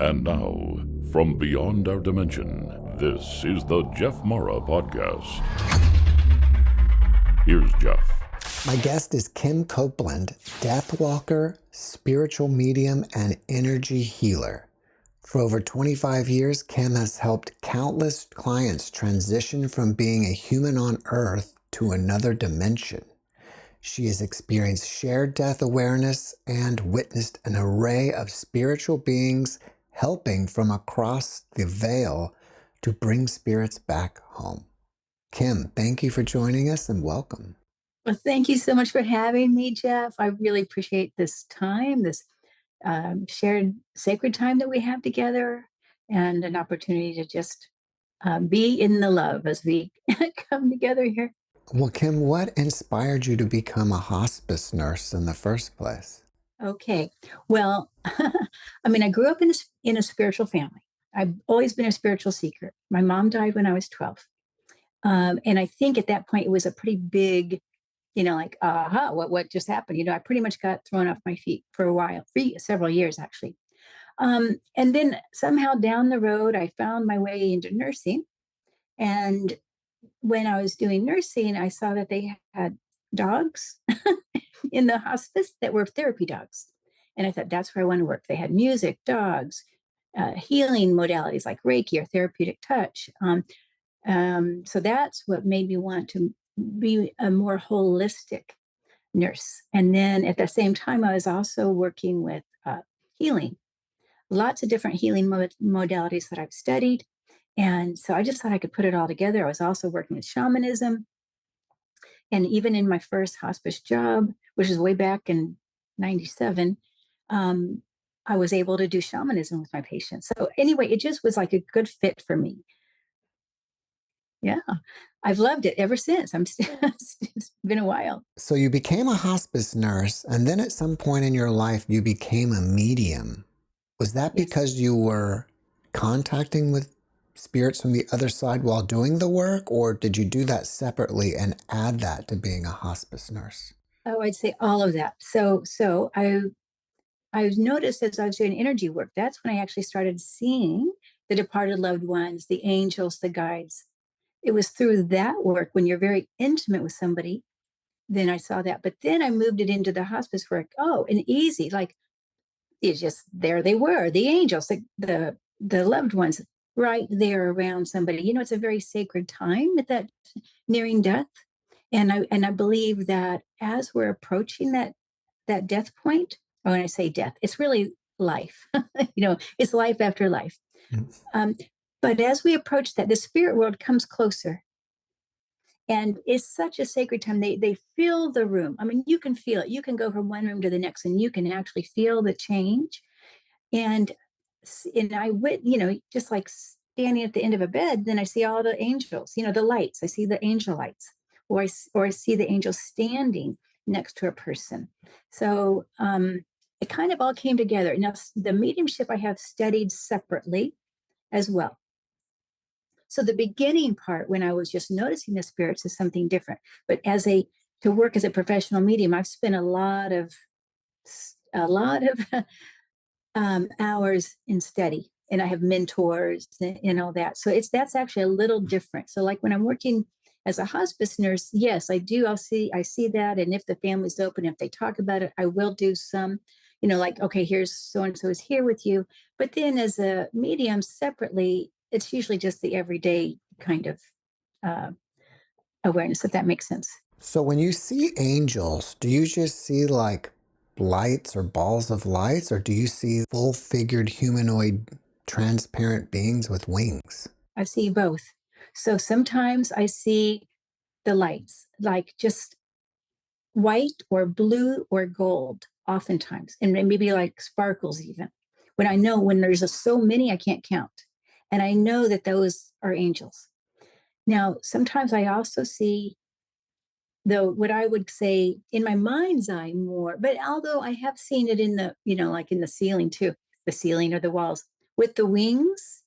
And now, from beyond our dimension, this is the JeffMara podcast. Here's Jeff. My guest is Kim Copeland, death walker, spiritual medium, and energy healer. For over 25 years, Kim has helped countless clients transition from being a human on Earth to another dimension. She has experienced shared death awareness and witnessed an array of spiritual beings helping from across the veil to bring spirits back home. Kim, thank you for joining us and welcome. Well, thank you so much for having me, Jeff. I really appreciate this time, this shared sacred time that we have together, and an opportunity to just be in the love as we come together here. Well, Kim, what inspired you to become a hospice nurse in the first place? Okay. Well, I grew up in a spiritual family. I've always been a spiritual seeker. My mom died when I was 12. And I think at that point, it was a pretty big, what just happened? I pretty much got thrown off my feet for a while, for several years, actually. And then somehow down the road, I found my way into nursing. And when I was doing nursing, I saw that they had dogs in the hospice that were therapy dogs. And I thought, that's where I want to work. They had music, dogs, healing modalities like Reiki or therapeutic touch. So that's what made me want to be a more holistic nurse. And then at the same time, I was also working with healing, lots of different healing modalities that I've studied. And so I just thought I could put it all together. I was also working with shamanism. And even in my first hospice job, which is way back in 97, I was able to do shamanism with my patients. So anyway, it just was like a good fit for me. Yeah, I've loved it ever since. It's been a while. So you became a hospice nurse, and then at some point in your life, you became a medium. Was that Yes. because you were contacting with spirits from the other side while doing the work, or did you do that separately and add that to being a hospice nurse? Oh, I'd say all of that. So I noticed as I was doing energy work, that's when I actually started seeing the departed loved ones, the angels, the guides. It was through that work, when you're very intimate with somebody, then I saw that. But then I moved it into the hospice work. Oh, and easy, like it's just there they were, the angels, the loved ones right there around somebody. It's a very sacred time at that nearing death. And I believe that as we're approaching that death point, or when I say death, it's really life. It's life after life. But as we approach that, the spirit world comes closer. And it's such a sacred time. They fill the room. You can feel it. You can go from one room to the next and you can actually feel the change. And I would, just like standing at the end of a bed, then I see all the angels, the lights. I see the angel lights, or I see the angels standing next to a person. So it kind of all came together. Now, the mediumship I have studied separately as well. So the beginning part, when I was just noticing the spirits, is something different. But to work as a professional medium, I've spent a lot of hours in study, and I have mentors and all that. So that's actually a little different. So like when I'm working as a hospice nurse, yes, I do. I see that. And if the family's open, if they talk about it, I will do some, like, okay, here's so-and-so is here with you. But then as a medium separately, it's usually just the everyday kind of awareness, if that makes sense. So when you see angels, do you just see like lights or balls of lights, or do you see full-figured humanoid transparent beings with wings? I see both. So sometimes I see the lights, like just white or blue or gold, oftentimes, and maybe like sparkles even. When there's so many, I can't count. And I know that those are angels. Now, sometimes I also see, though, what I would say in my mind's eye more, but although I have seen it in the, like in the ceiling too, the ceiling or the walls with the wings,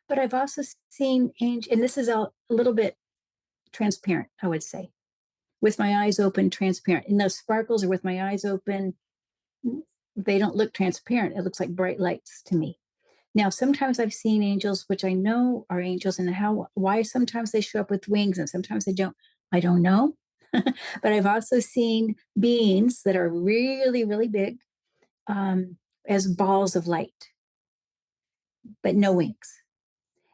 but I've also seen angels, and this is a little bit transparent, I would say, with my eyes open, transparent. And those sparkles are with my eyes open. They don't look transparent. It looks like bright lights to me. Now, sometimes I've seen angels, which I know are angels, and why sometimes they show up with wings and sometimes they don't. I don't know. But I've also seen beings that are really, really big, as balls of light, but no wings.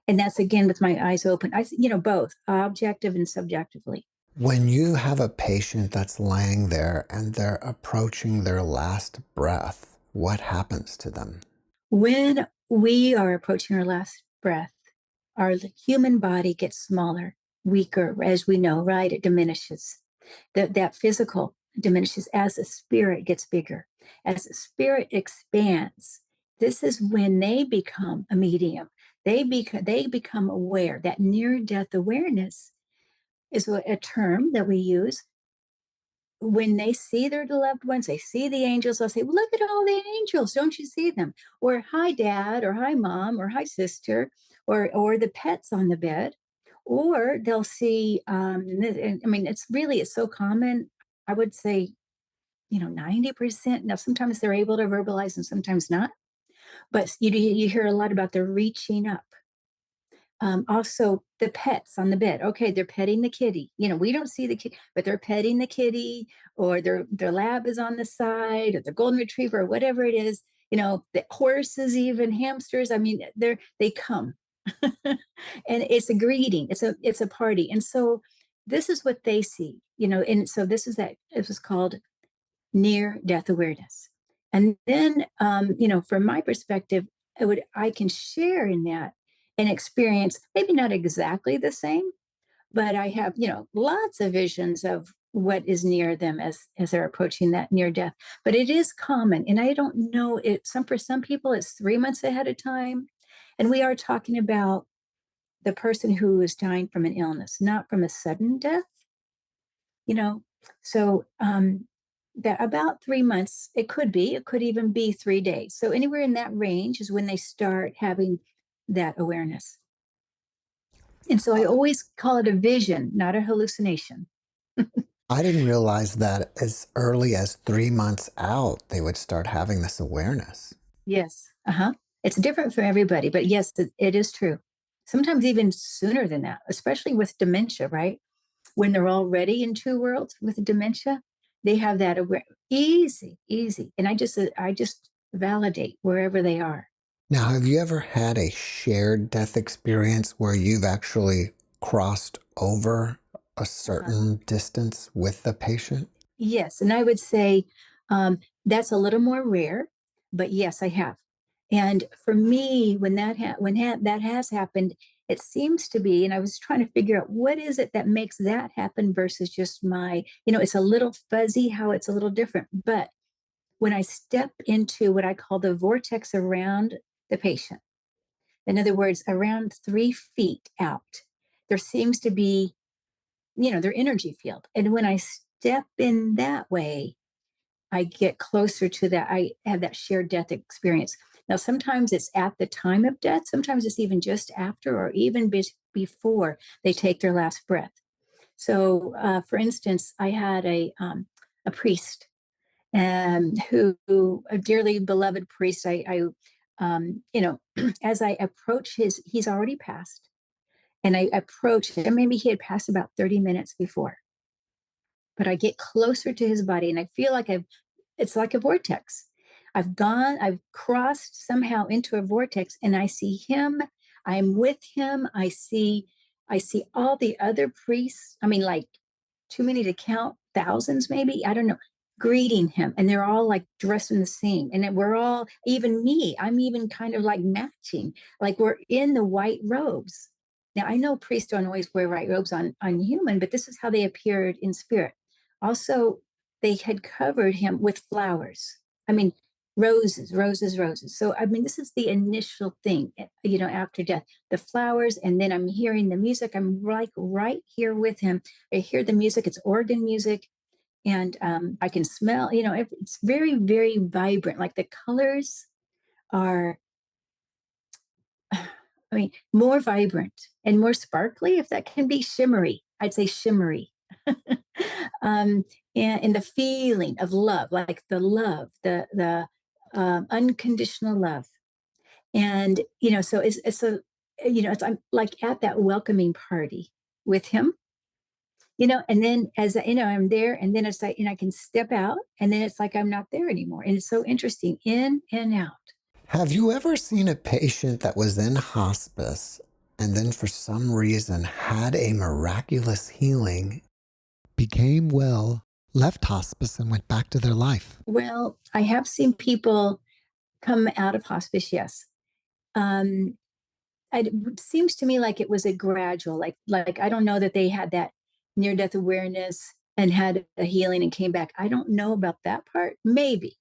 And that's again with my eyes open. Both objective and subjectively. When you have a patient that's laying there and they're approaching their last breath, what happens to them? When we are approaching our last breath, our human body gets smaller, weaker, as we know, right? It diminishes. That physical diminishes as the spirit gets bigger. As the spirit expands, this is when they become a medium. They become aware. That near-death awareness is a term that we use. When they see their loved ones, they see the angels, they'll say, "Look at all the angels, don't you see them?" Or "Hi, Dad," or "Hi, Mom," or "Hi, sister," or the pets on the bed. Or they'll see, and I mean, it's so common. I would say, 90%. Now, sometimes they're able to verbalize and sometimes not. But you hear a lot about the reaching up. Also, the pets on the bed. Okay, they're petting the kitty. We don't see the kitty, but they're petting the kitty, or their lab is on the side, or their golden retriever, or whatever it is. The horses, even hamsters. I mean, they come, and it's a greeting. It's a party, and so this is what they see. And so it was called near death awareness. And then, from my perspective, I can share in that and experience, maybe not exactly the same, but I have, lots of visions of what is near them as they're approaching that near death. But it is common, and I don't know for some people it's 3 months ahead of time. And we are talking about the person who is dying from an illness, not from a sudden death, you know. So that about 3 months, it could even be 3 days. So anywhere in that range is when they start having that awareness. And so I always call it a vision, not a hallucination. I didn't realize that as early as 3 months out, they would start having this awareness. Yes. Uh-huh. It's different for everybody, but yes, it is true. Sometimes even sooner than that, especially with dementia, right? When they're already in two worlds with dementia, they have that easy, easy. And I just validate wherever they are. Now, have you ever had a shared death experience where you've actually crossed over a Uh-huh. certain distance with the patient? Yes, and I would say that's a little more rare, but yes, I have. And for me, that has happened, it seems to be, and I was trying to figure out what is it that makes that happen versus just it's a little fuzzy how it's a little different. But when I step into what I call the vortex around the patient, in other words, around 3 feet out, there seems to be, their energy field. And when I step in that way, I get closer to that. I have that shared death experience. Now, sometimes it's at the time of death, sometimes it's even just after, or even before they take their last breath. So, for instance, I had a priest, who a dearly beloved priest. As I approach he's already passed, and I approach him. Maybe he had passed about 30 minutes before, but I get closer to his body, and I feel like it's like a vortex. I've crossed somehow into a vortex, and I see him. I'm with him. I see all the other priests. I mean, like, too many to count, thousands maybe, I don't know, greeting him. And they're all like dressed in the same. And then we're all, even me, I'm even kind of like matching, like we're in the white robes. Now, I know priests don't always wear white robes on human, but this is how they appeared in spirit. Also, they had covered him with flowers. I mean, roses, roses, roses. So, I mean, this is the initial thing, after death, the flowers. And then I'm hearing the music. I'm like right here with him. I hear the music, it's organ music. And I can smell, it's very, very vibrant. Like the colors are, I mean, more vibrant and more sparkly, if that can be shimmery. I'd say shimmery. um, and the feeling of love, like the love, the unconditional love. And, so I'm like at that welcoming party with him, and then I'm there, and then it's like, I can step out, and then it's like I'm not there anymore. And it's so interesting, in and out. Have you ever seen a patient that was in hospice and then for some reason had a miraculous healing, became well, left hospice, and went back to their life? Well, I have seen people come out of hospice, yes. Um, it seems to me like it was a gradual, like I don't know that they had that near death awareness and had a healing and came back. I don't know about that part, maybe,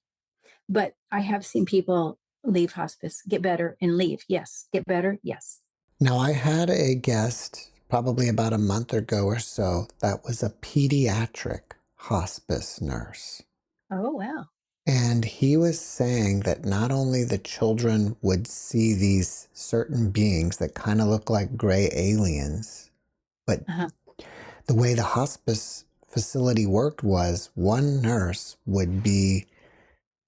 but I have seen people leave hospice, get better, and leave. Yes, get better. Yes. Now, I had a guest probably about a month ago or so that was a pediatric hospice nurse. Oh, wow. And he was saying that not only the children would see these certain beings that kind of look like gray aliens, but Uh-huh. the way the hospice facility worked was one nurse would be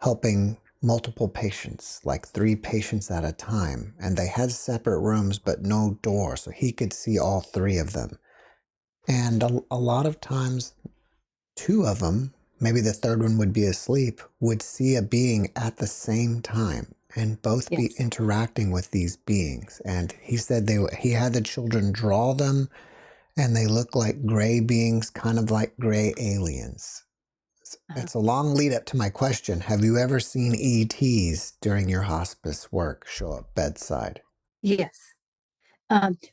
helping multiple patients, like 3 patients at a time. And they had separate rooms, but no door, so he could see all 3 of them. And a lot of times, 2 of them, maybe the third one would be asleep, would see a being at the same time and both be Yes. interacting with these beings. And he said he had the children draw them, and they look like gray beings, kind of like gray aliens. Uh-huh. It's a long lead up to my question. Have you ever seen ETs during your hospice work show up bedside? Yes.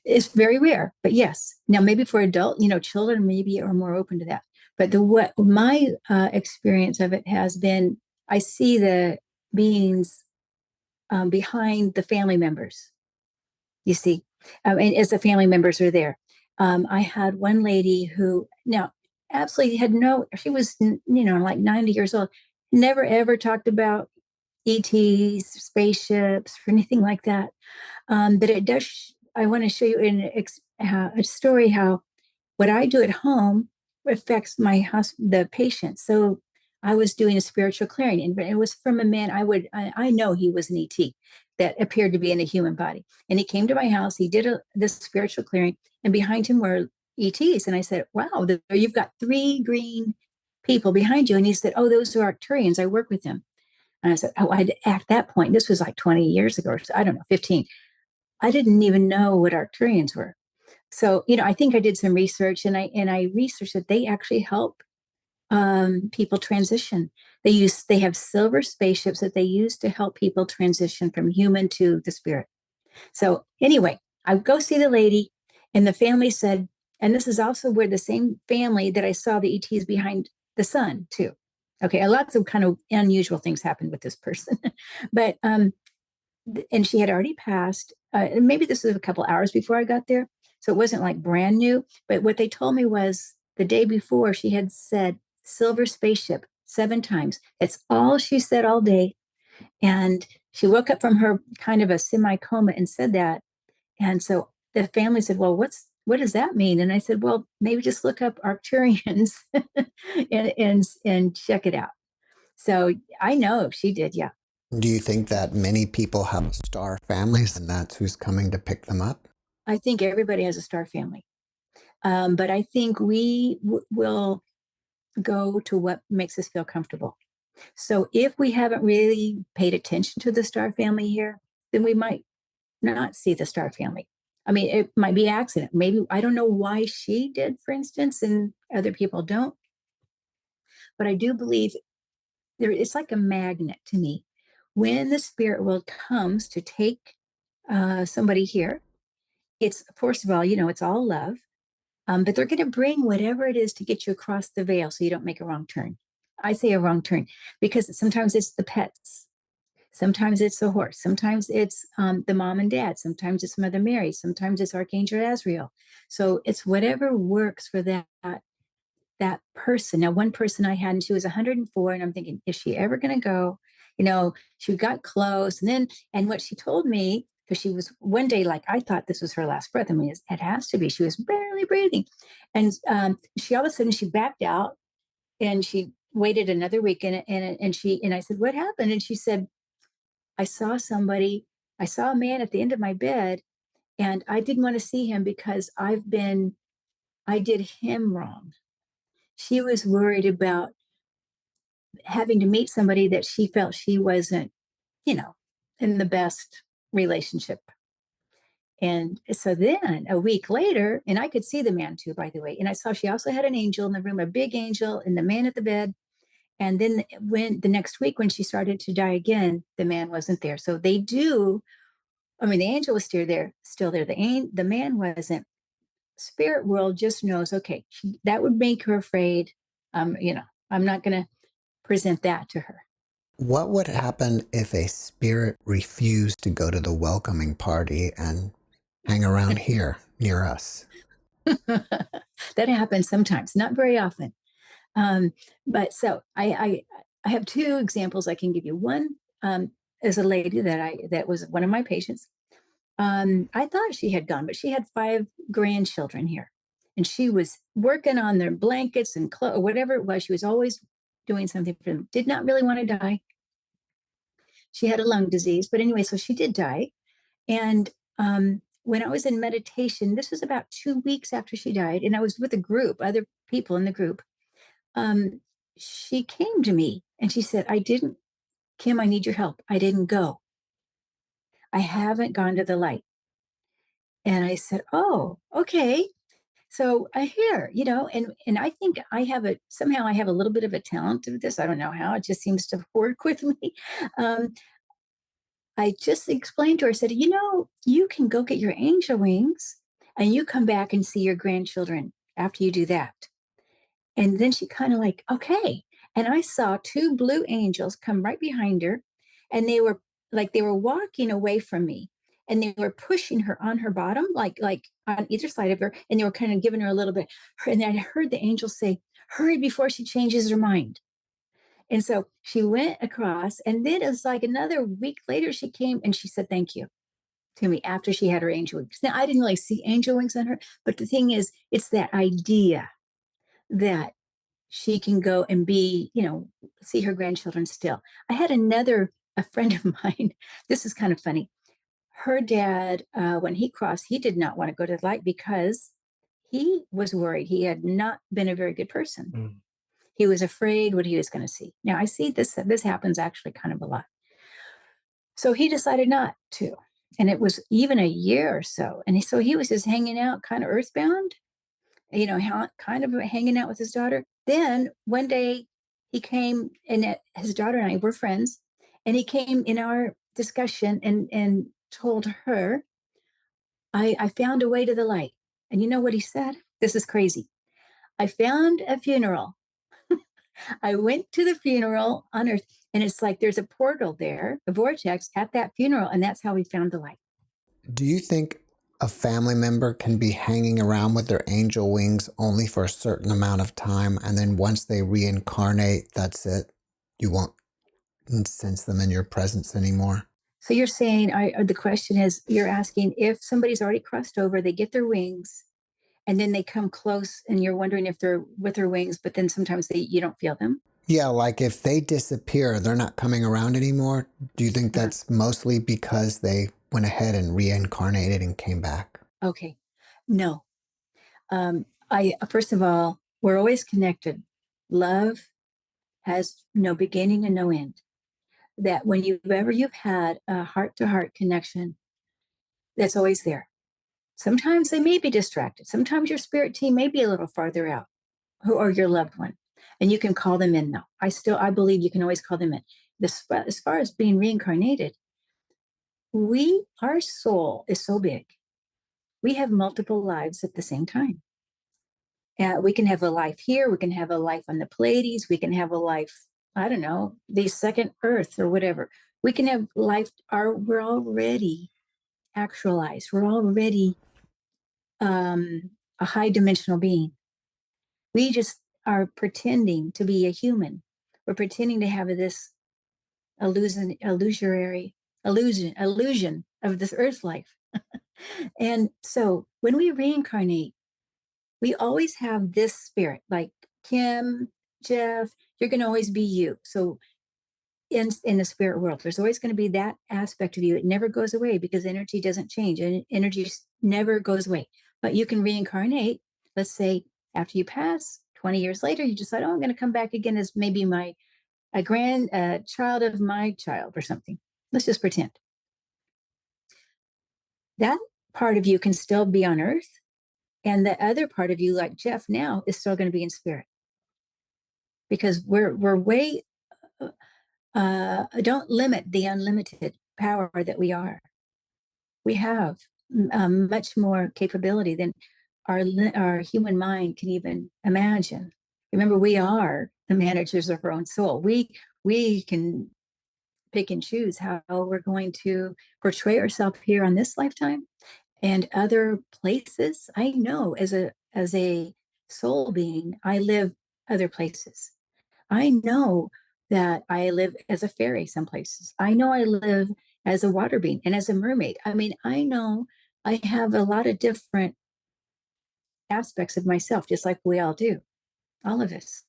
It's very rare, but yes. Now, maybe for adult, children maybe are more open to that. But what my experience of it has been, I see the beings behind the family members. You see, and as the family members are there, I had one lady who now absolutely had no. She was like 90 years old. Never ever talked about ETs, spaceships, or anything like that. But it does. I want to show you in a story how what I do at home affects the patient. So I was doing a spiritual clearing, and it was from a man. I know he was an ET that appeared to be in a human body, and he came to my house. He did this spiritual clearing, and behind him were ETs. And I said, "Wow, you've got 3 green people behind you." And he said, "Oh, those are Arcturians. I work with them." And I said, "Oh, at that point, this was like 20 years ago, or so, I don't know, 15. I didn't even know what Arcturians were." So, I think I did some research, and I researched that they actually help people transition. They have silver spaceships that they use to help people transition from human to the spirit. So anyway, I go see the lady, and the family said, and this is also where the same family that I saw the ETs behind the son too. Okay, lots of kind of unusual things happened with this person, but and she had already passed. Maybe this was a couple hours before I got there, so it wasn't like brand new. But what they told me was the day before she had said "silver spaceship" 7 times. That's all she said all day, and she woke up from her kind of a semi coma and said that. And so the family said, "Well, what does that mean?" And I said, "Well, maybe just look up Arcturians and check it out." So I know she did, yeah. Do you think that many people have star families and that's who's coming to pick them up? I think everybody has a star family. But I think we will go to what makes us feel comfortable. So if we haven't really paid attention to the star family here, then we might not see the star family. I mean, it might be accident. Maybe I don't know why she did, for instance, and other people don't. But I do believe it's like a magnet to me. When the spirit world comes to take somebody here, it's first of all, it's all love. But they're going to bring whatever it is to get you across the veil so you don't make a wrong turn. I say a wrong turn because sometimes it's the pets. Sometimes it's the horse. Sometimes it's the mom and dad. Sometimes it's Mother Mary. Sometimes it's Archangel Azrael. So it's whatever works for that person. Now, one person I had, and she was 104, and I'm thinking, is she ever going to go? She got close, and what she told me, because she was one day like, I thought this was her last breath. I mean, it has to be. She was barely breathing, and she all of a sudden she backed out, and she waited another week, and I said, what happened? And she said, I saw somebody I saw a man at the end of my bed, and I didn't want to see him because I did him wrong. She was worried about having to meet somebody that she felt she wasn't, you know, in the best relationship. And so then a week later, and I could see the man too, by the way. And I saw she also had an angel in the room, a big angel, and the man at the bed. And then when the next week, when she started to die again, the man wasn't there. So they do. I mean, the angel was still there. The man wasn't. Spirit world just knows. Okay, that would make her afraid. I'm not going to present that to her. What would happen if a spirit refused to go to the welcoming party and hang around here near us? That happens sometimes, not very often. But so I have two examples I can give you. One is a lady that was one of my patients. I thought she had gone, but she had 5 grandchildren here, and she was working on their blankets and clothes, whatever it was. She was always doing something for them. Did not really want to die. She had a lung disease, but anyway, so she did die. And when I was in meditation, this was about 2 weeks after she died, and I was with a group, other people in the group. Um, she came to me and she said, Kim, I need your help. I didn't go. I haven't gone to the light. And I said, oh, okay. So I hear, and I think somehow I have a little bit of a talent to this. I don't know how, it just seems to work with me. Um, I just explained to her, I said, you can go get your angel wings and you come back and see your grandchildren after you do that. And then she kind of like, okay. And I saw 2 blue angels come right behind her, and they were walking away from me, and they were pushing her on her bottom, like on either side of her, and they were kind of giving her a little bit. And I heard the angel say, hurry before she changes her mind. And so she went across, and then it was like another week later, she came and she said, thank you to me after she had her angel wings. Now, I didn't really see angel wings on her, but the thing is, it's that idea that she can go and see her grandchildren still. I had a friend of mine, this is kind of funny. Her dad, when he crossed, he did not want to go to the light because he was worried. He had not been a very good person. Mm. He was afraid what he was going to see. Now, I see this happens actually kind of a lot. So he decided not to. And it was even a year or so. And so he was just hanging out, kind of earthbound, kind of hanging out with his daughter. Then one day he came, and his daughter and I were friends, and he came in our discussion and told her, I found a way to the light. And you know what he said? This is crazy. I found a funeral. I went to the funeral on Earth, and it's like there's a portal there, a vortex at that funeral, and that's how we found the light. Do you think a family member can be hanging around with their angel wings only for a certain amount of time, and then once they reincarnate, that's it? You won't sense them in your presence anymore? So you're saying, the question is, you're asking if somebody's already crossed over, they get their wings, and then they come close, and you're wondering if they're with their wings, but then sometimes you don't feel them. Yeah, like if they disappear, they're not coming around anymore. Do you think that's mostly because they went ahead and reincarnated and came back? Okay. No. First of all, we're always connected. Love has no beginning and no end. That when you've had a heart-to-heart connection, that's always there. Sometimes they may be distracted. Sometimes your spirit team may be a little farther out, or your loved one, and you can call them in. Though I believe you can always call them in. As far as being reincarnated, our soul is so big. We have multiple lives at the same time. We can have a life here. We can have a life on the Pleiades. We can have a life, I don't know, the second Earth or whatever. We can have life. We're already actualized. We're already a high dimensional being. We just are pretending to be a human. We're pretending to have this illusion of this Earth life. And so when we reincarnate, we always have this spirit, like Kim, Jeff, you're going to always be you. So in the spirit world. There's always going to be that aspect of you. It never goes away because energy doesn't change, and energy never goes away. But you can reincarnate. Let's say after you pass 20 years later, you decide, oh, I'm going to come back again as maybe a child of my child or something. Let's just pretend. That part of you can still be on earth, and the other part of you, like Jeff now, is still going to be in spirit, because we're way don't limit the unlimited power that we are. We have much more capability than our human mind can even imagine. Remember, we are the managers of our own soul. We can pick and choose how we're going to portray ourselves here on this lifetime and other places. I know as a soul being, I live other places. I know that I live as a fairy some places. I know I live as a water being and as a mermaid. I mean, I know I have a lot of different aspects of myself, just like we all do, all of us.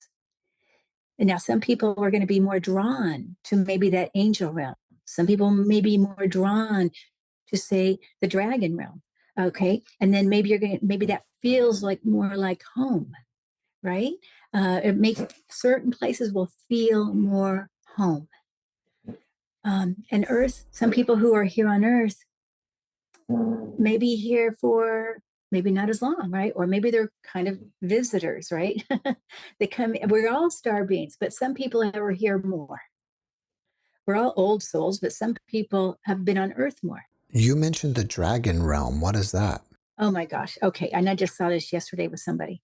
And now some people are going to be more drawn to maybe that angel realm. Some people may be more drawn to, say, the dragon realm. Okay. And then maybe that feels like more like home, right? It makes certain places will feel more home. And Earth, some people who are here on Earth may be here for maybe not as long, right? Or maybe they're kind of visitors, right? They come, we're all star beings, but some people are here more. We're all old souls, but some people have been on Earth more. You mentioned the dragon realm. What is that? Oh my gosh. Okay. And I just saw this yesterday with somebody.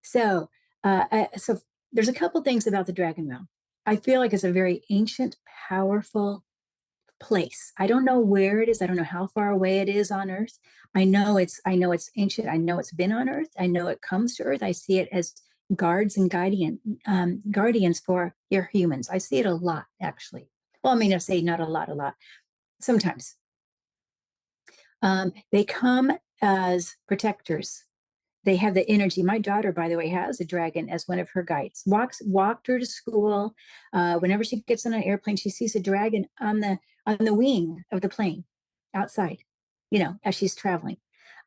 So there's a couple things about the dragon realm. I feel like it's a very ancient, powerful place. I don't know where it is. I don't know how far away it is on Earth. I know it's ancient. I know it's been on Earth. I know it comes to Earth. I see it as guards and guardians for your humans. I see it a lot, actually. Well, I mean, I say not a lot. Sometimes. They come as protectors. They have the energy. My daughter, by the way, has a dragon as one of her guides. Walked her to school. Whenever she gets on an airplane, she sees a dragon on the wing of the plane outside, as she's traveling.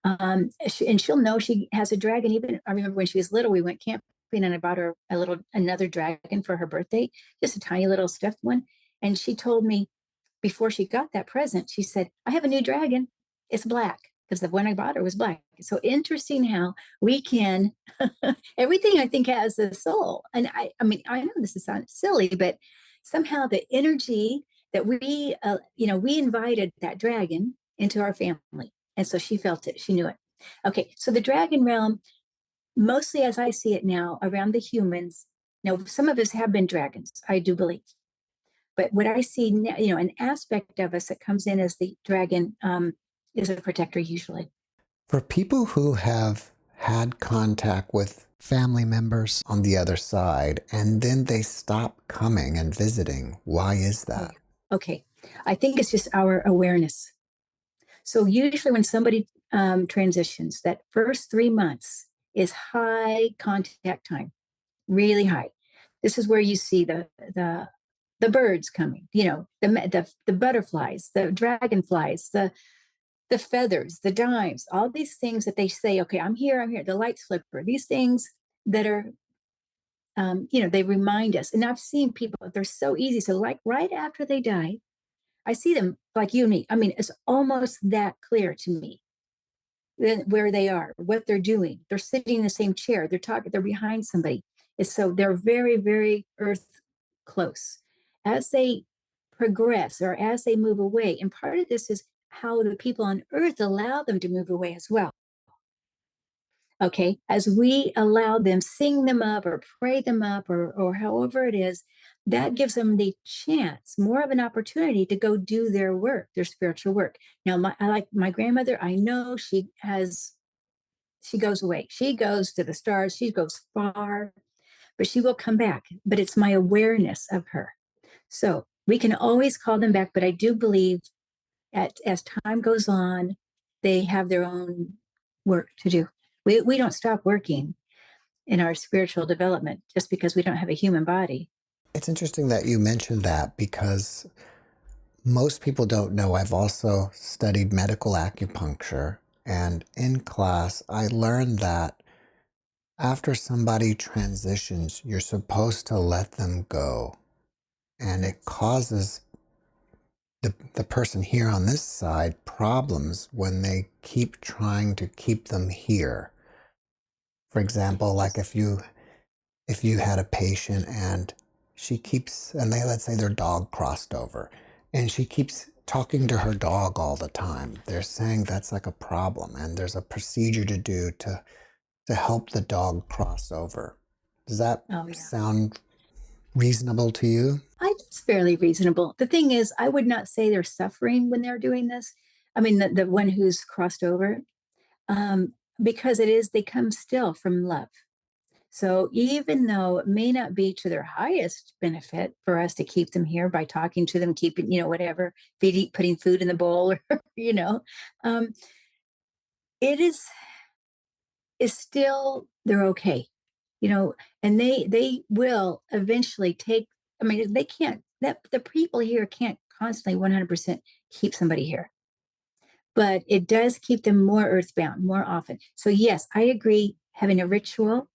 And she'll know she has a dragon. Even I remember when she was little, we went camping and I bought her another dragon for her birthday, just a tiny little stuffed one. And she told me before she got that present, she said, I have a new dragon. It's black, because the one I bought her was black. So interesting how we can, everything I think has a soul. And I mean, I know this is sound silly, but somehow the energy that we invited that dragon into our family. And so she felt it, she knew it. Okay, so the dragon realm, mostly as I see it now around the humans, now some of us have been dragons, I do believe. But what I see now, an aspect of us that comes in as the dragon is a protector usually. For people who have had contact with family members on the other side and then they stop coming and visiting, why is that? Okay. I think it's just our awareness. So usually when somebody transitions, that first 3 months is high contact time, really high. This is where you see the birds coming, the butterflies, the dragonflies, the feathers, the dimes, all these things that they say, okay, I'm here, the light flipper, these things that are, they remind us. And I've seen people, they're so easy. So like right after they die, I see them like you and me. I mean, it's almost that clear to me where they are, what they're doing. They're sitting in the same chair. They're talking, they're behind somebody. So they're very, very earth close. As they progress or as they move away, and part of this is how the people on earth allow them to move away as well. Okay, as we allow them, sing them up or pray them up or however it is, that gives them the chance, more of an opportunity to go do their work, their spiritual work. Now, I like my grandmother, I know she goes away. She goes to the stars, she goes far, but she will come back. But it's my awareness of her. So we can always call them back, but I do believe as time goes on, they have their own work to do. We don't stop working in our spiritual development just because we don't have a human body. It's interesting that you mentioned that because most people don't know I've also studied medical acupuncture. And in class, I learned that after somebody transitions, you're supposed to let them go. And it causes the person here on this side problems when they keep trying to keep them here. For example, like if you had a patient and she keeps, and they, let's say their dog crossed over and she keeps talking to her dog all the time, they're saying that's like a problem and there's a procedure to do to help the dog cross over. Does that Oh, yeah. sound reasonable to you? It's fairly reasonable. The thing is, I would not say they're suffering when they're doing this. I mean, the one who's crossed over, um, because they come still from love. So even though it may not be to their highest benefit for us to keep them here by talking to them, keeping, whatever, feeding, putting food in the bowl, or, um, it is still, they're okay, and they will eventually take, I mean, they can't, that the people here can't constantly 100% keep somebody here, but it does keep them more earthbound more often. So yes, I agree, having a ritual,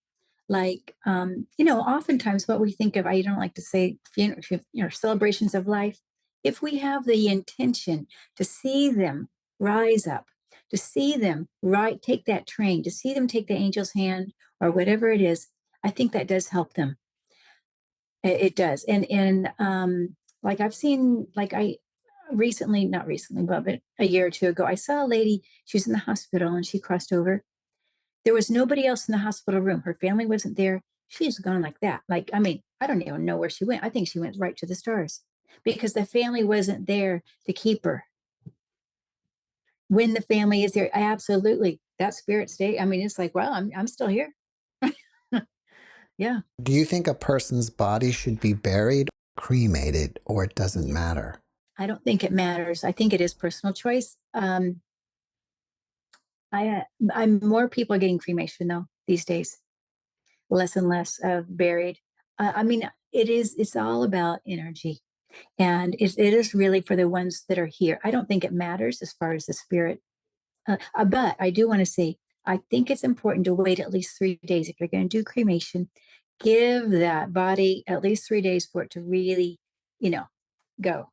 like, oftentimes what we think of, I don't like to say funeral, celebrations of life. If we have the intention to see them rise up, to see them take that train, to see them take the angel's hand or whatever it is, I think that does help them. It does. And like I've seen, like I recently, not recently, but a year or two ago, I saw a lady, she was in the hospital and she crossed over. There was nobody else in the hospital room. Her family wasn't there. She's gone like that. Like, I mean, I don't even know where she went. I think she went right to the stars because the family wasn't there to keep her. When the family is there, absolutely. That spirit state. I mean, it's like, well, I'm still here. Yeah. Do you think a person's body should be buried, cremated, or it doesn't matter? I don't think it matters. I think it is personal choice. I'm more people are getting cremation though these days, less and less of buried. I mean, it's all about energy. And it is really for the ones that are here. I don't think it matters as far as the spirit. But I do want to say, I think it's important to wait at least 3 days. If you're going to do cremation, give that body at least 3 days for it to really, go.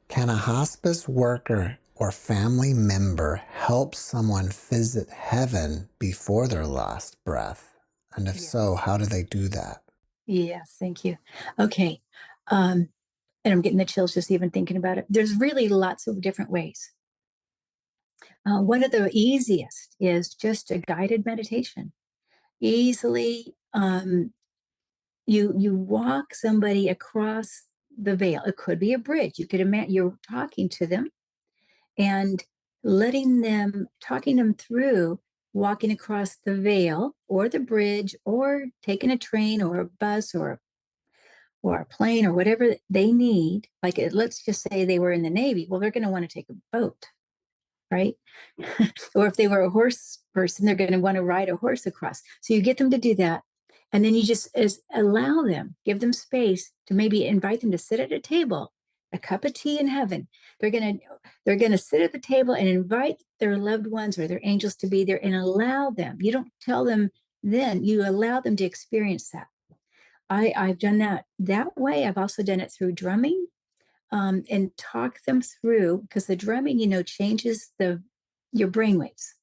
Can a hospice worker or family member help someone visit heaven before their last breath? And if so, Yes. how do they do that? Yes. Thank you. Okay. Um, and I'm getting the chills just even thinking about it. There's really lots of different ways. One of the easiest is just a guided meditation. Easily, you walk somebody across the veil. It could be a bridge. You could imagine you're talking to them and talking them through walking across the veil or the bridge or taking a train or a bus or a plane or whatever they need. Like, let's just say they were in the Navy. Well, they're going to want to take a boat, right? Or if they were a horse person, they're going to want to ride a horse across. So you get them to do that. And then you just allow them, give them space to maybe invite them to sit at a table, a cup of tea in heaven. They're going to sit at the table and invite their loved ones or their angels to be there and allow them. You don't tell them then, you allow them to experience that. I've done that way. I've also done it through drumming, and talk them through, because the drumming, changes your brain waves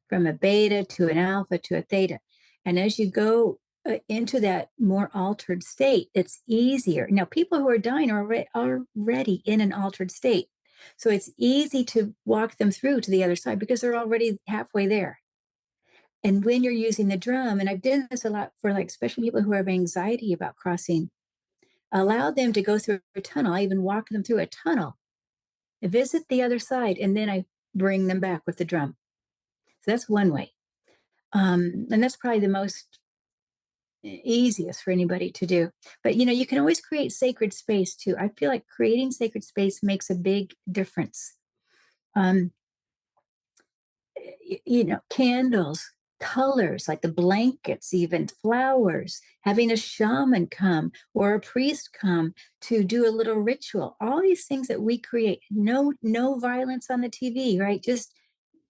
from a beta to an alpha to a theta. And as you go into that more altered state, it's easier. Now, people who are dying are already in an altered state. So it's easy to walk them through to the other side because they're already halfway there. And when you're using the drum, and I've done this a lot for, like, especially people who have anxiety about crossing, allow them to go through a tunnel. I even walk them through a tunnel, visit the other side, and then I bring them back with the drum. So that's one way. And that's probably the most easiest for anybody to do. But you can always create sacred space too. I feel like creating sacred space makes a big difference. Um, candles, colors, like the blankets, even flowers, having a shaman come or a priest come to do a little ritual, all these things that we create. No violence on the TV, right? Just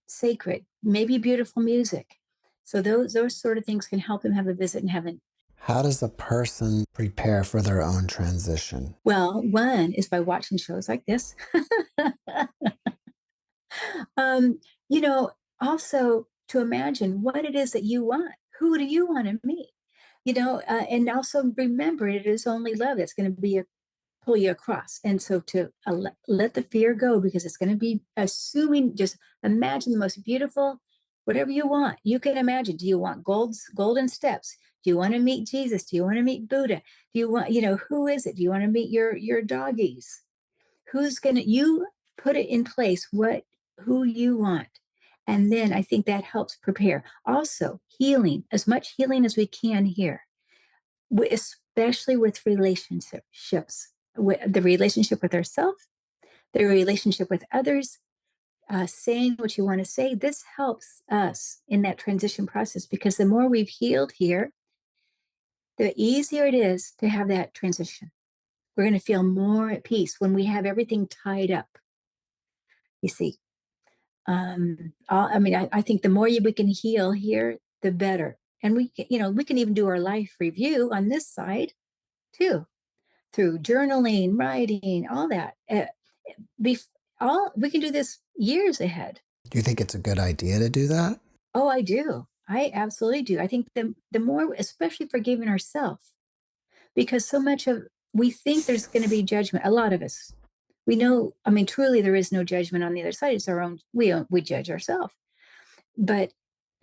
sacred, maybe beautiful music. So those sort of things can help him have a visit in heaven. How does a person prepare for their own transition? Well, one is by watching shows like this. um, you know, also to imagine what it is that you want. Who do you want to meet? And also remember, it is only love that's going to pull you across. And so to let the fear go, because it's going to be assuming, just imagine the most beautiful, whatever you want. You can imagine. Do you want golden steps? Do you want to meet Jesus? Do you want to meet Buddha? Do you want, who is it? Do you want to meet your doggies? You put it in place, who you want. And then I think that helps prepare. Also, healing, as much healing as we can here, especially with relationships, the relationship with ourselves, the relationship with others, saying what you want to say. This helps us in that transition process, because the more we've healed here, the easier it is to have that transition. We're going to feel more at peace when we have everything tied up. You see, I think the more we can heal here, the better. And we can even do our life review on this side too, through journaling, writing, all that. We can do this years ahead. Do you think it's a good idea to do that? Oh, I do. I absolutely do. I think the more, especially forgiving ourselves, because so much of we think there's going to be judgment. A lot of us, we know. I mean, truly, there is no judgment on the other side. It's our own. We judge ourselves. But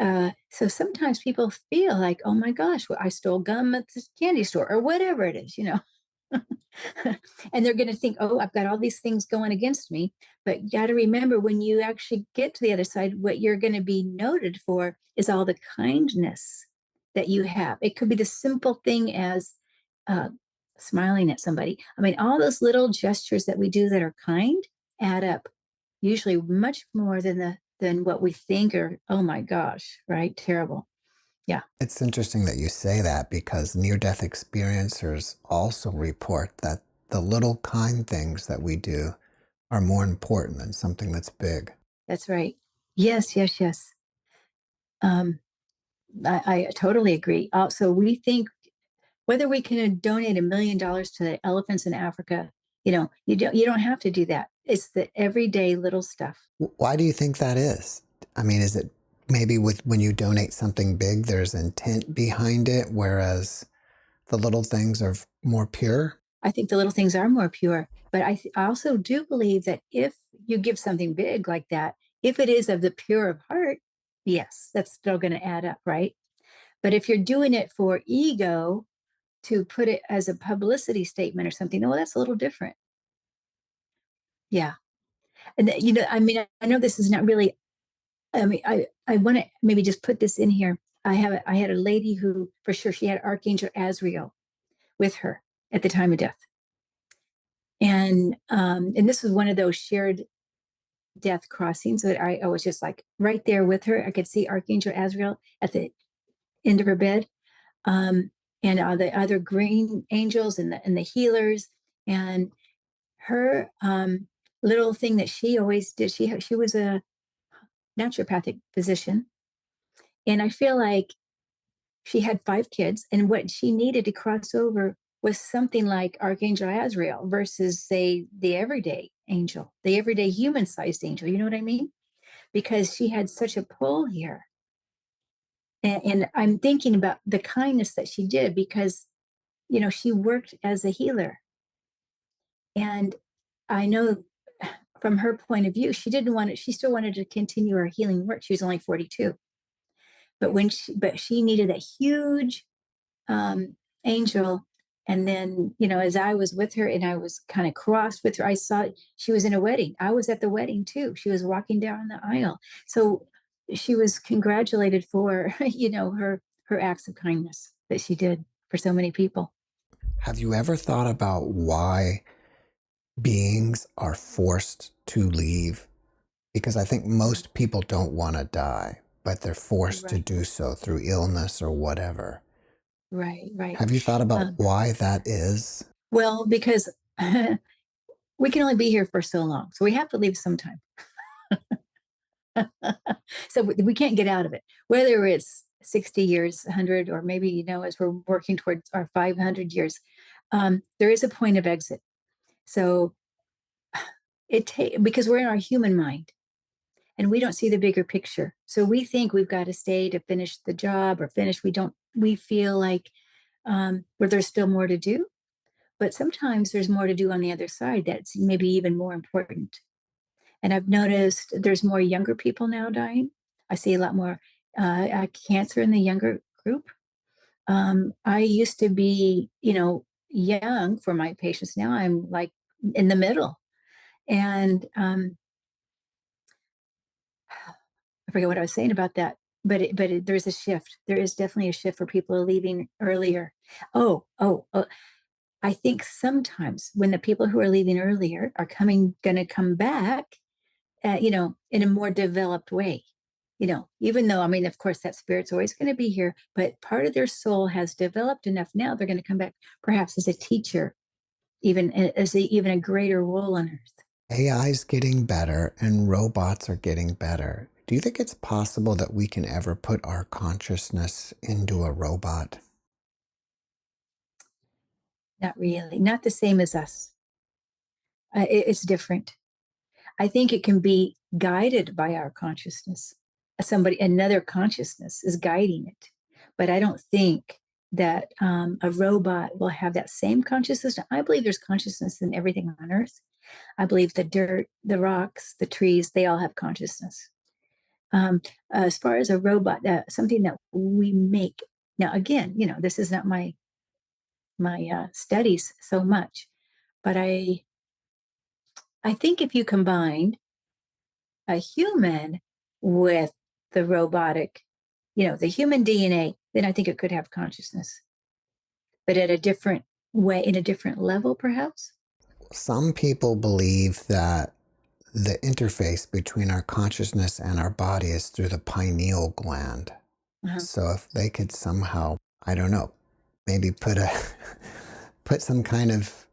so sometimes people feel like, oh my gosh, well, I stole gum at this candy store or whatever it is, and they're going to think, oh, I've got all these things going against me. But you got to remember, when you actually get to the other side, what you're going to be noted for is all the kindness that you have. It could be the simple thing as uh, smiling at somebody. I mean, all those little gestures that we do that are kind add up, usually much more than what we think, or oh my gosh, right? Terrible. Yeah. It's interesting that you say that, because near-death experiencers also report that the little kind things that we do are more important than something that's big. That's right. Yes, yes, yes. Um, I totally agree. So we think whether we can donate $1 million to the elephants in Africa, you don't have to do that. It's the everyday little stuff. Why do you think that is? I mean, is it maybe when you donate something big, there's intent behind it, whereas the little things are more pure? I think the little things are more pure, but I also do believe that if you give something big like that, if it is of the pure of heart, yes, that's still going to add up, right? But if you're doing it for ego, to put it as a publicity statement or something, well, that's a little different. Yeah. And I mean, I know this is not really, I mean, I want to maybe just put this in here. I had a lady who, for sure, she had Archangel Azrael with her at the time of death. And this was one of those shared death crossings that I was just like right there with her. I could see Archangel Azrael at the end of her bed. And the other green angels and the healers, and her little thing that she always did. She was a naturopathic physician, and I feel like she had 5 kids, and what she needed to cross over was something like Archangel Azrael versus, say, the everyday angel, the everyday human-sized angel. You know what I mean? Because she had such a pull here. And I'm thinking about the kindness that she did, because she worked as a healer. And I know from her point of view, she still wanted to continue her healing work. She was only 42. But she needed that huge angel. And then, as I was with her and I was kind of crossed with her, I saw she was in a wedding. I was at the wedding too. She was walking down the aisle. So she was congratulated for, her acts of kindness that she did for so many people. Have you ever thought about why beings are forced to leave? Because I think most people don't want to die, but they're forced to Right. do so through illness or whatever. Right. Right. Have you thought about Um, why that is? well, because we can only be here for so long, so we have to leave sometime. So we can't get out of it, whether it's 60 years, 100, or maybe, as we're working towards our 500 years, there is a point of exit. So because we're in our human mind and we don't see the bigger picture. So we think we've got to stay to finish the job or finish. We feel like where there's still more to do, but sometimes there's more to do on the other side that's maybe even more important. And I've noticed there's more younger people now dying. I see a lot more cancer in the younger group. I used to be, young for my patients. Now I'm like in the middle. And I forget what I was saying about that. But there's a shift. There is definitely a shift for people leaving earlier. Oh, I think sometimes when the people who are leaving earlier are going to come back, in a more developed way. Even though, I mean, of course, that spirit's always going to be here, but part of their soul has developed enough now, they're going to come back perhaps as a teacher, even even a greater role on earth. AI is getting better and robots are getting better. Do you think it's possible that we can ever put our consciousness into a robot? Not really, not the same as us. It's different. I think it can be guided by our consciousness. Another consciousness is guiding it. But I don't think that a robot will have that same consciousness. I believe there's consciousness in everything on earth. I believe the dirt, the rocks, the trees, they all have consciousness. As far as a robot, something that we make. Now, again, this is not my studies so much, but I think if you combined a human with the robotic, the human DNA, then I think it could have consciousness, but at a different way, in a different level, perhaps. Some people believe that the interface between our consciousness and our body is through the pineal gland. Uh-huh. So if they could somehow, I don't know, maybe put some kind of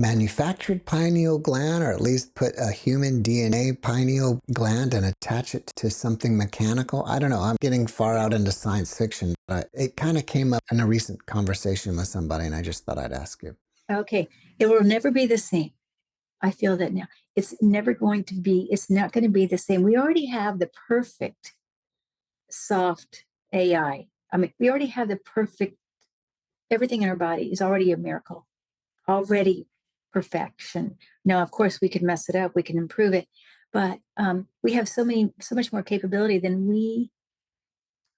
manufactured pineal gland, or at least put a human DNA pineal gland and attach it to something mechanical. I don't know. I'm getting far out into science fiction, but it kind of came up in a recent conversation with somebody, and I just thought I'd ask you. Okay, it will never be the same. I feel that now. It's not going to be the same. We already have the perfect soft AI. I mean, we already have the perfect, everything in our body is already a miracle, already perfection. Now, of course, we can mess it up, we can improve it, but we have so much more capability than we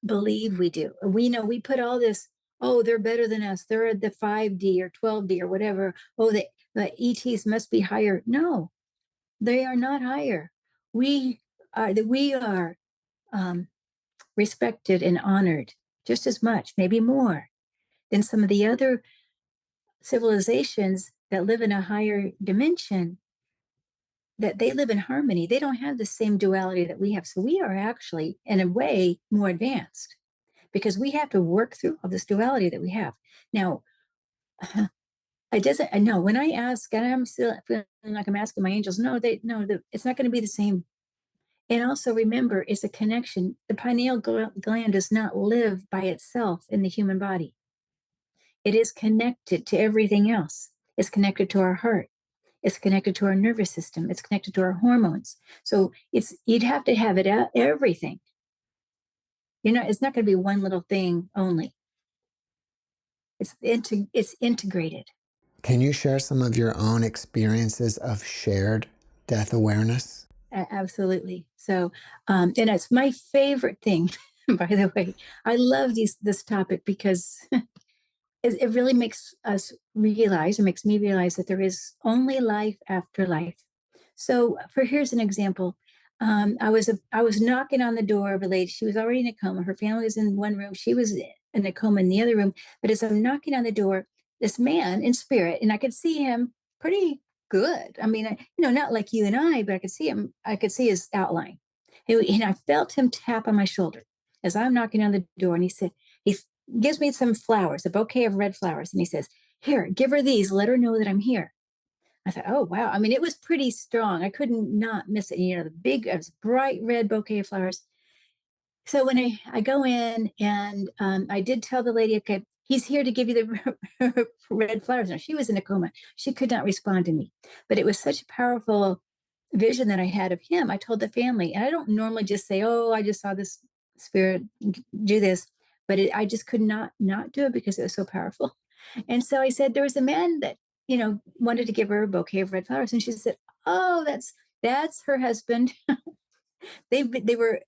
believe we do. We know we put all this, oh, they're better than us. They're at the 5D or 12D or whatever. Oh, the ETs must be higher. No, they are not higher. We are um, respected and honored just as much, maybe more, than some of the other civilizations that live in a higher dimension, that they live in harmony. They don't have the same duality that we have. So we are actually, in a way, more advanced because we have to work through all this duality that we have. Now, it doesn't, I know when I ask, and I'm still feeling like I'm asking my angels, it's not going to be the same. And also remember, it's a connection. The pineal gland does not live by itself in the human body. It is connected to everything else. It's connected to our heart. It's connected to our nervous system. It's connected to our hormones. So you'd have to have it everything. It's not going to be one little thing only. It's integrated. Can you share some of your own experiences of shared death awareness? Absolutely. So, and it's my favorite thing. By the way, I love this topic because it really makes us realize, or makes me realize, that there is only life after life. So, here's an example. I was knocking on the door of a lady. She was already in a coma. Her family was in one room. She was in a coma in the other room. But as I'm knocking on the door, this man in spirit, and I could see him pretty good. I mean, not like you and I, but I could see him. I could see his outline. And I felt him tap on my shoulder as I'm knocking on the door. And he said, he gives me some flowers, a bouquet of red flowers. And he says, here, give her these. Let her know that I'm here. I thought, oh, wow. I mean, it was pretty strong. I couldn't not miss it. You know, the big, it was bright red bouquet of flowers. So when I go in and I did tell the lady, okay, he's here to give you the red flowers. Now, she was in a coma. She could not respond to me. But it was such a powerful vision that I had of him. I told the family, and I don't normally just say, oh, I just saw this spirit do this. But I just could not do it because it was so powerful. And so I said, there was a man that, you know, wanted to give her a bouquet of red flowers. And she said, oh, that's her husband. They were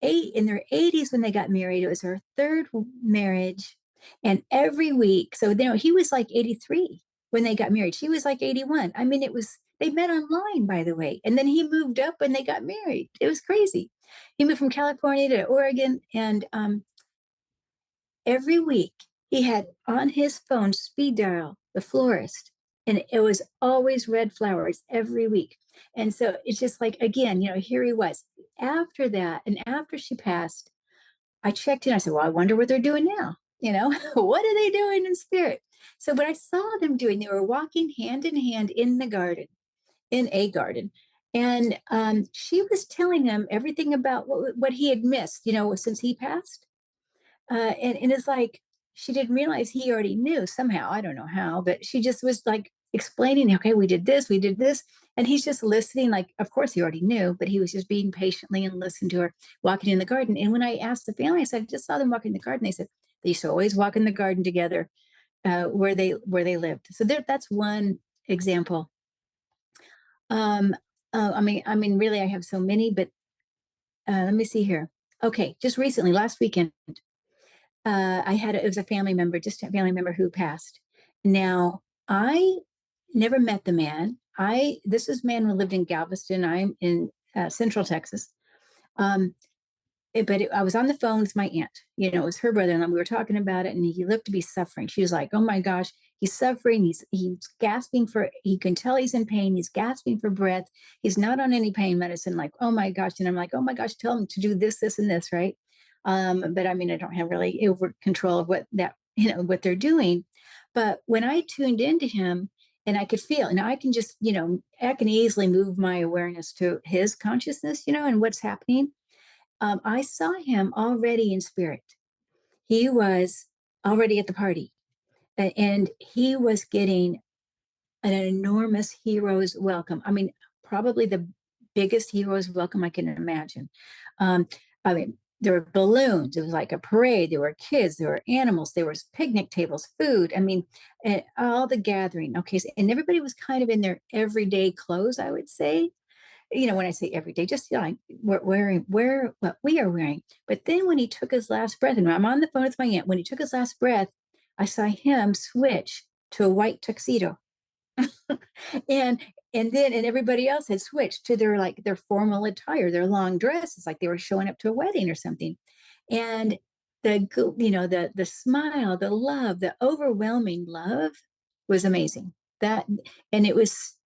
in their 80s when they got married. It was her third marriage. And every week, so you know, he was like 83 when they got married. She was like 81. I mean, they met online, by the way. And then he moved up when they got married. It was crazy. He moved from California to Oregon. And every week he had on his phone speed dial the florist. And it was always red flowers every week. And so it's just like, again, you know, here he was. After that, and after she passed, I checked in. I said, well, I wonder what they're doing now. You know, what are they doing in spirit? So what I saw them doing, they were walking hand in hand in the garden, in a garden. And she was telling him everything about what he had missed, you know, since he passed. And it's like she didn't realize he already knew somehow. I don't know how, but she just was like explaining, okay, we did this. And he's just listening. Like, of course, he already knew, but he was just being patiently and listening to her walking in the garden. And when I asked the family, I said, I just saw them walking in the garden. They said they used to always walk in the garden together where they lived. So that's one example. I mean, really, I have so many, but let me see here. Okay, just recently, last weekend, it was a family member, just a family member who passed. Now, I never met the man. This is a man who lived in Galveston. I'm in Central Texas. I was on the phone with my aunt. You know, it was her brother-in-law. We were talking about it, and he looked to be suffering. She was like, "Oh my gosh, he's suffering. He's gasping for. He can tell he's in pain. He's gasping for breath. He's not on any pain medicine. Like, oh my gosh!" And I'm like, "Oh my gosh, tell him to do this, this, and this, right?" But I mean, I don't have really over control of what they're doing. But when I tuned into him, and I could feel, and I can just, you know, I can easily move my awareness to his consciousness, you know, and what's happening. I saw him already in spirit. He was already at the party, and he was getting an enormous hero's welcome. I mean, probably the biggest hero's welcome I can imagine. I mean, there were balloons. It was like a parade. There were kids. There were animals. There was picnic tables, food. I mean, all the gathering. Okay, and everybody was kind of in their everyday clothes, I would say. You know, when I say every day, just like wearing what we are wearing. But then when he took his last breath, and I'm on the phone with my aunt, when he took his last breath, I saw him switch to a white tuxedo. and and everybody else had switched to their formal attire, their long dresses, like they were showing up to a wedding or something. And the smile, the love, the overwhelming love was amazing. That and it was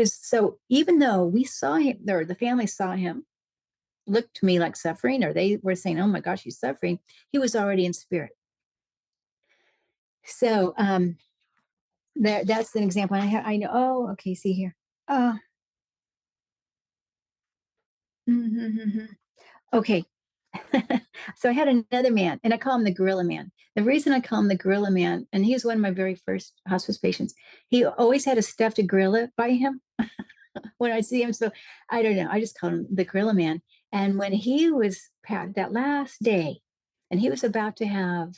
so, even though we saw him, or the family saw him, looked to me like suffering, or they were saying, oh my gosh, he's suffering, he was already in spirit. So that's an example. I know, oh, okay, see here. Oh, mm-hmm. Okay. So I had another man, and I call him the Gorilla Man. The reason I call him the Gorilla Man, and he was one of my very first hospice patients, he always had a stuffed gorilla by him when I see him. So I don't know. I just called him the Gorilla Man. And when he was that last day, and he was about to have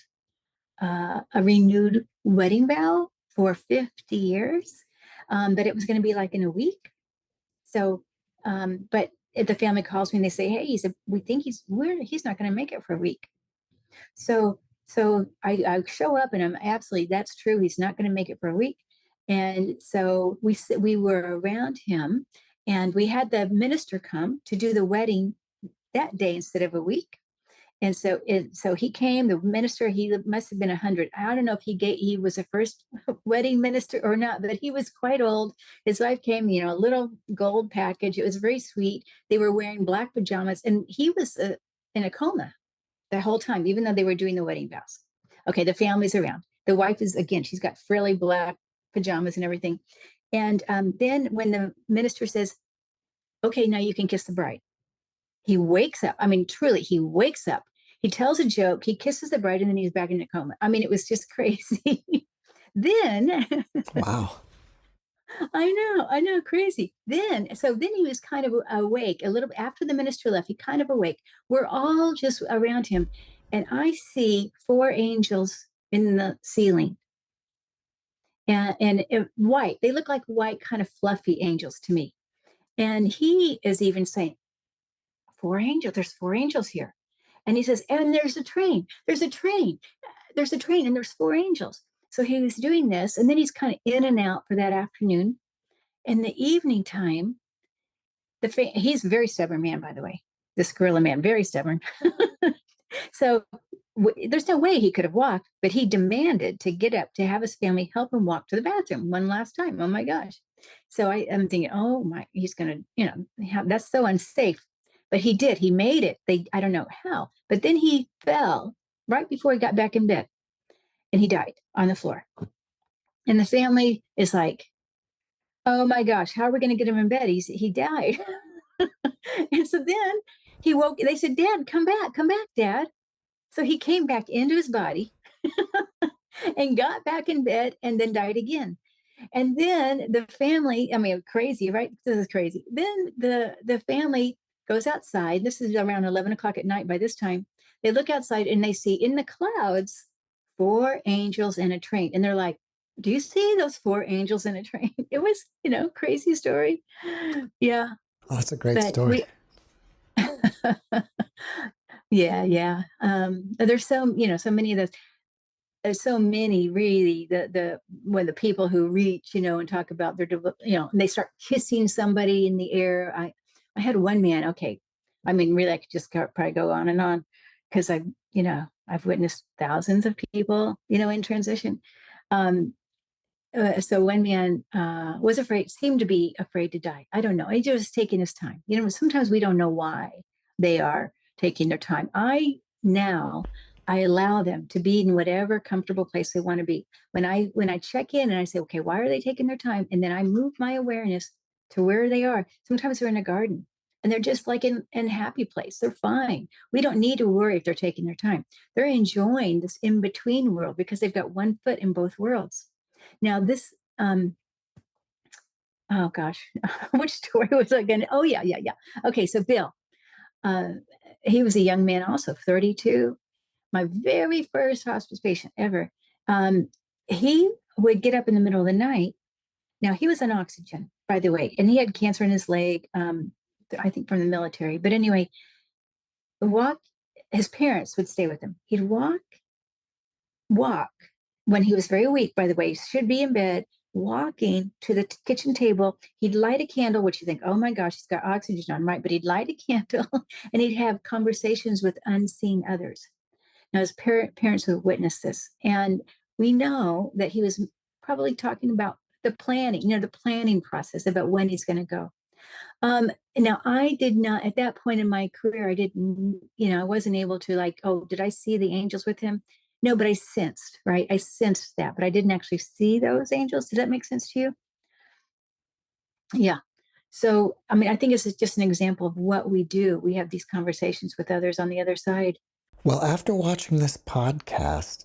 a renewed wedding vow for 50 years, but it was going to be like in a week. So, but the family calls me and they say, "Hey, we think he's not going to make it for a week." So I show up, and I'm absolutely, that's true. He's not going to make it for a week. And so we were around him, and we had the minister come to do the wedding that day instead of a week. And so he came, the minister, he must have been 100. I don't know if he was a first wedding minister or not, but he was quite old. His wife came, a little gold package. It was very sweet. They were wearing black pajamas, and he was in a coma the whole time, even though they were doing the wedding vows. Okay, the family's around. The wife is, again, she's got frilly black pajamas and everything. And then when the minister says, okay, now you can kiss the bride, he wakes up. I mean, truly, he wakes up. He tells a joke. He kisses the bride, and then he's back in a coma. I mean, it was just crazy. Then, Wow. I know, crazy. So then he was kind of awake a little bit after the minister left. He kind of awake. We're all just around him, and I see 4 angels in the ceiling, and white. They look like white, kind of fluffy angels to me. And he is even saying, 4 angels. There's 4 angels here. And he says, and there's a train. There's a train. There's a train, and there's 4 angels. So he was doing this, and then he's kind of in and out for that afternoon. In the evening time, he's a very stubborn man, by the way. This gorilla man, very stubborn. So there's no way he could have walked, but he demanded to get up to have his family help him walk to the bathroom one last time. Oh my gosh. So I am thinking, oh my, he's going to, that's so unsafe. But he did. He made it. I don't know how. But then he fell right before he got back in bed, and he died on the floor. And the family is like, oh my gosh, how are we going to get him in bed? He died. And so then he woke. They said, Dad, come back, Dad. So he came back into his body and got back in bed, and then died again. And then the family, I mean, crazy, right? This is crazy. Then the family goes outside. This is around 11 o'clock at night by this time. They look outside, and they see in the clouds 4 angels and a train. And they're like, do you see those 4 angels in a train? It was, crazy story. Yeah. Oh, that's a great But story. yeah. There's so many of those. There's so many, really, when the people who reach, and talk about their, and they start kissing somebody in the air. I had one man. Okay, I mean, really, I could just probably go on and on, because I've witnessed thousands of people, in transition. So one man was afraid, seemed to be afraid to die. I don't know. He was taking his time. Sometimes we don't know why they are taking their time. I allow them to be in whatever comfortable place they want to be. When I check in and I say, okay, why are they taking their time? And then I move my awareness to where they are. Sometimes they're in a garden, and they're just like in a happy place. They're fine. We don't need to worry if they're taking their time. They're enjoying this in-between world because they've got one foot in both worlds. Now this, oh gosh, which story was I going to? Oh yeah. Okay, so Bill, he was a young man, also 32, my very first hospice patient ever. He would get up in the middle of the night. Now he was on oxygen, by the way, and he had cancer in his leg, I think from the military. But anyway, his parents would stay with him. He'd walk when he was very weak, by the way, should be in bed, walking to the kitchen table. He'd light a candle, which you think, oh my gosh, he's got oxygen on, right? But he'd light a candle and he'd have conversations with unseen others. Now, his parents would witness this. And we know that he was probably talking about the planning process about when he's going to go. Now, I did not, at that point in my career, I wasn't able to, like, oh, did I see the angels with him? No, but I sensed, right? I sensed that, but I didn't actually see those angels. Does that make sense to you? Yeah. So, I mean, I think it's just an example of what we do. We have these conversations with others on the other side. Well, after watching this podcast,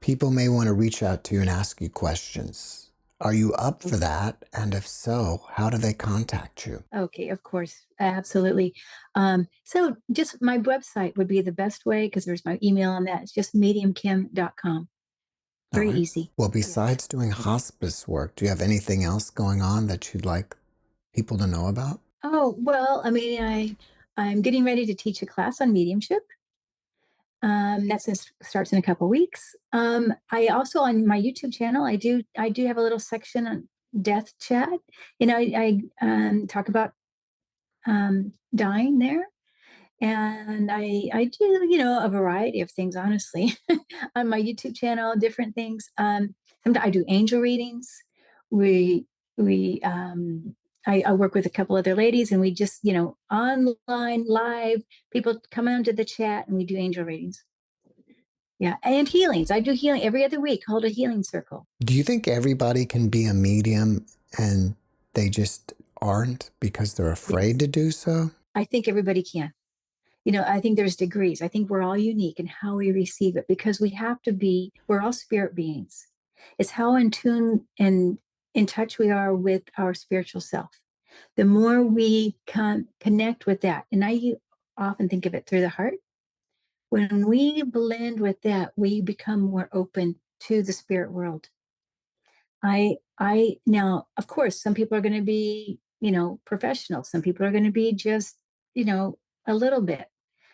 people may want to reach out to you and ask you questions. Are you up for that? And if so, how do they contact you? Okay, of course. Absolutely. So just my website would be the best way, because there's my email on that. It's just mediumkim.com. Very All right. easy. Well, besides doing hospice work, do you have anything else going on that you'd like people to know about? Oh, well, I mean, I'm getting ready to teach a class on mediumship. That starts in a couple weeks. I also, on my YouTube channel, I do have a little section on death chat. I talk about dying there. And I do, a variety of things, honestly, on my YouTube channel, different things. Sometimes I do angel readings. We we I work with a couple other ladies, and we just, online live, people come onto the chat, and we do angel readings. Yeah, and healings. I do healing every other week, called a healing circle. Do you think everybody can be a medium and they just aren't because they're afraid to do so? I think everybody can. I think there's degrees. I think we're all unique in how we receive it, because we're all spirit beings. It's how in tune and in touch we are with our spiritual self. The more we connect with that, and I often think of it through the heart, when we blend with that, we become more open to the spirit world. I now, of course, some people are going to be, professionals. Some people are going to be just, a little bit.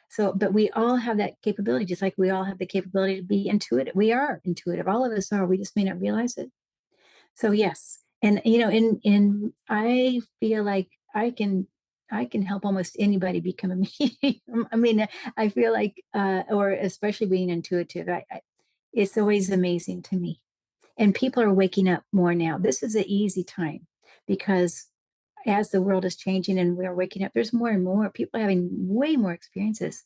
So, but we all have that capability, just like we all have the capability to be intuitive. We are intuitive. All of us are. We just may not realize it. So yes, and I feel like I can help almost anybody become a medium. I mean, I feel like, or especially being intuitive, it's always amazing to me. And people are waking up more now. This is an easy time, because as the world is changing and we're waking up, there's more and more people having way more experiences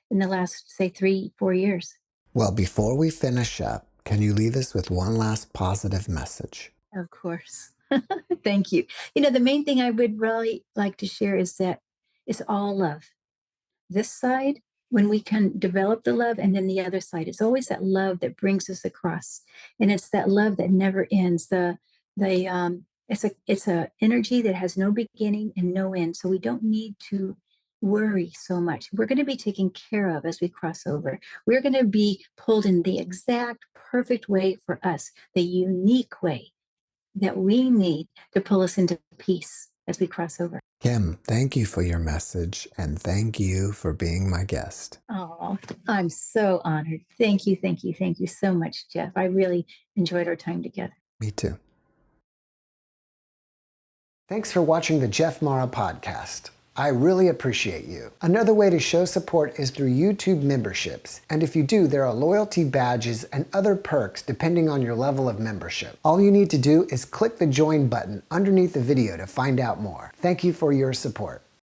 in the last, say, 3-4 years. Well, before we finish up, can you leave us with one last positive message? Of course. Thank you. The main thing I would really like to share is that it's all love. This side, when we can develop the love, and then the other side, it's always that love that brings us across, and it's that love that never ends. It's a energy that has no beginning and no end, so we don't need to worry so much. We're going to be taken care of as we cross over. We're going to be pulled in the exact perfect way for us, the unique way that we need to pull us into peace as we cross over. Kim, thank you for your message, and thank you for being my guest. Oh, I'm so honored. Thank you, thank you, thank you so much, Jeff. I really enjoyed our time together. Me too. Thanks for watching the JeffMara podcast. I really appreciate you. Another way to show support is through YouTube memberships. And if you do, there are loyalty badges and other perks depending on your level of membership. All you need to do is click the join button underneath the video to find out more. Thank you for your support.